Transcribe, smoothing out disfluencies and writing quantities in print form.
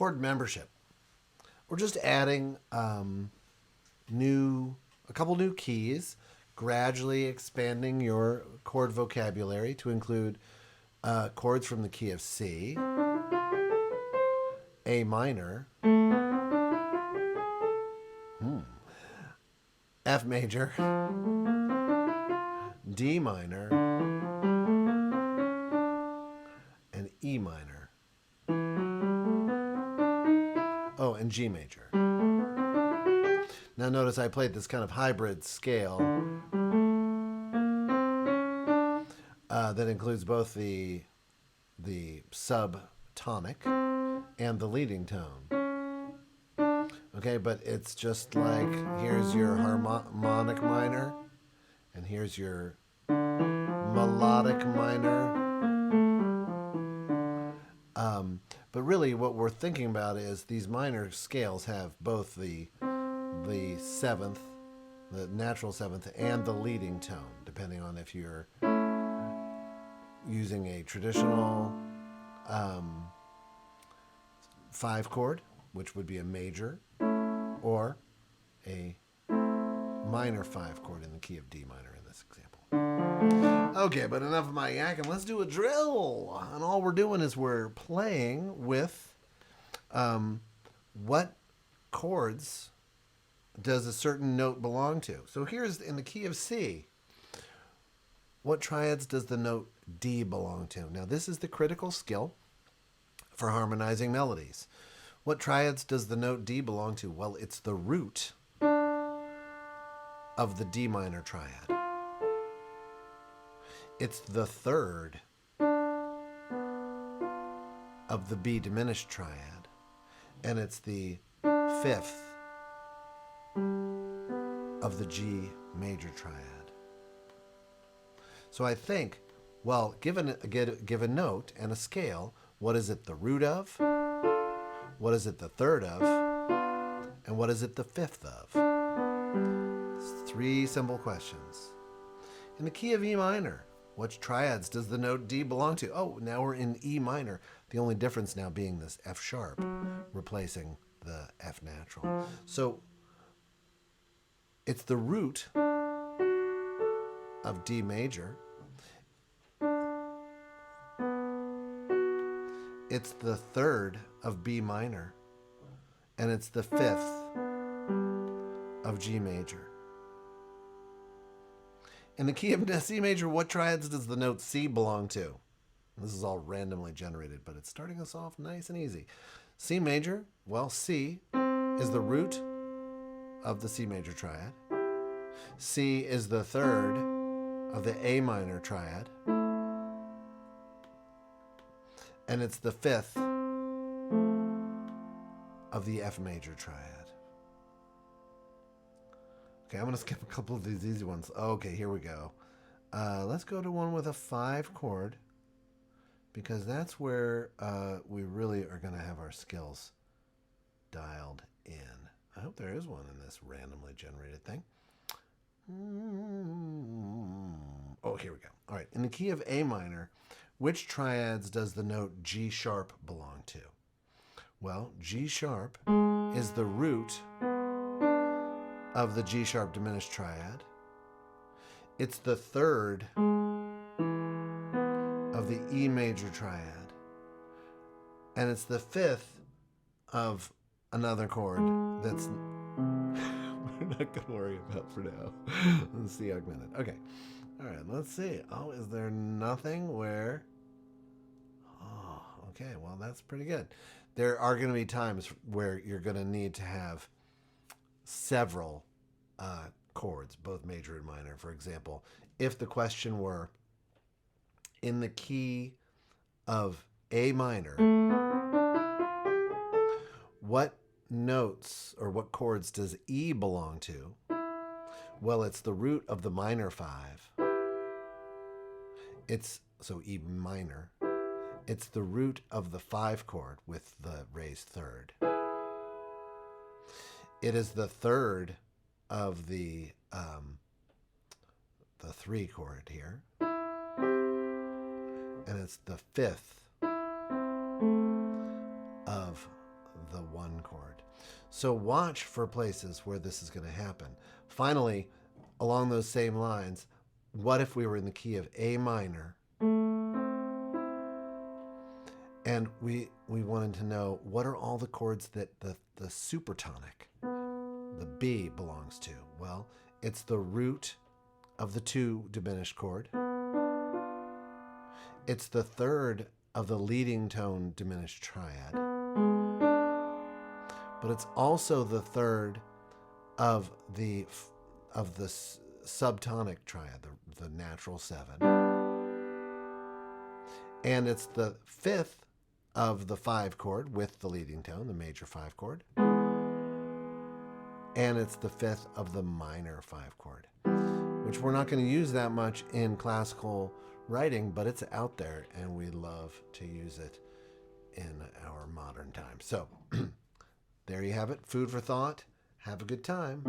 chord membership. We're just adding a couple new keys, gradually expanding your chord vocabulary to include chords from the key of C, A minor, F major, D minor, and E minor. Oh, and G major. Now notice I played this kind of hybrid scale that includes both the subtonic and the leading tone. Okay, but it's just like here's your harmonic minor, and here's your melodic minor. But really what we're thinking about is these minor scales have both the seventh, the natural seventh, and the leading tone, depending on if you're using a traditional 5 chord, which would be a major, or a minor 5 chord in the key of D minor in this example. Okay, but enough of my yakking. Let's do a drill. And all we're doing is we're playing with what chords does a certain note belong to. So here's in the key of C. What triads does the note D belong to? Now this is the critical skill for harmonizing melodies. What triads does the note D belong to? Well, it's the root of the D minor triad. It's the third of the B diminished triad. And it's the fifth of the G major triad. So I think, well, given a note and a scale, what is it the root of? What is it the third of? And what is it the fifth of? It's 3 simple questions. In the key of E minor, which triads does the note D belong to? Oh, now we're in E minor. The only difference now being this F sharp, replacing the F natural. So it's the root of D major. It's the third of B minor. And it's the fifth of G major. In the key of C major, what triads does the note C belong to? This is all randomly generated, but it's starting us off nice and easy. C major, well, C is the root of the C major triad. C is the third of the A minor triad. And it's the fifth of the F major triad. Okay, I'm going to skip a couple of these easy ones. Okay, here we go. Let's go to one with a 5 chord, because that's where we really are going to have our skills dialed in. I hope there is one in this randomly generated thing. Oh, here we go. All right, in the key of A minor, which triads does the note G sharp belong to? Well, G sharp is the root of the G sharp diminished triad. It's the third of the E major triad. And it's the fifth of another chord that's we're not going to worry about for now. Let's see augmented. Okay. All right, let's see. Oh, is there nothing where... Oh, okay, well, that's pretty good. There are going to be times where you're going to need to have several chords, both major and minor. For example, if the question were in the key of A minor, what notes or what chords does E belong to? Well, it's the root of the minor 5. So E minor. It's the root of the 5 chord with the raised third. It is the third of the 3 chord here. And it's the fifth of the 1 chord. So watch for places where this is going to happen. Finally, along those same lines, what if we were in the key of A minor? And we wanted to know, what are all the chords that the supertonic, the B, belongs to? Well, it's the root of the 2 diminished chord. It's the 3rd of the leading tone diminished triad. But it's also the 3rd of the subtonic triad, the natural 7. And it's the 5th of the 5 chord with the leading tone, the major 5 chord. And it's the 5th of the minor 5 chord, which we're not going to use that much in classical writing, but it's out there and we love to use it in our modern time. So there you have it. Food for thought. Have a good time.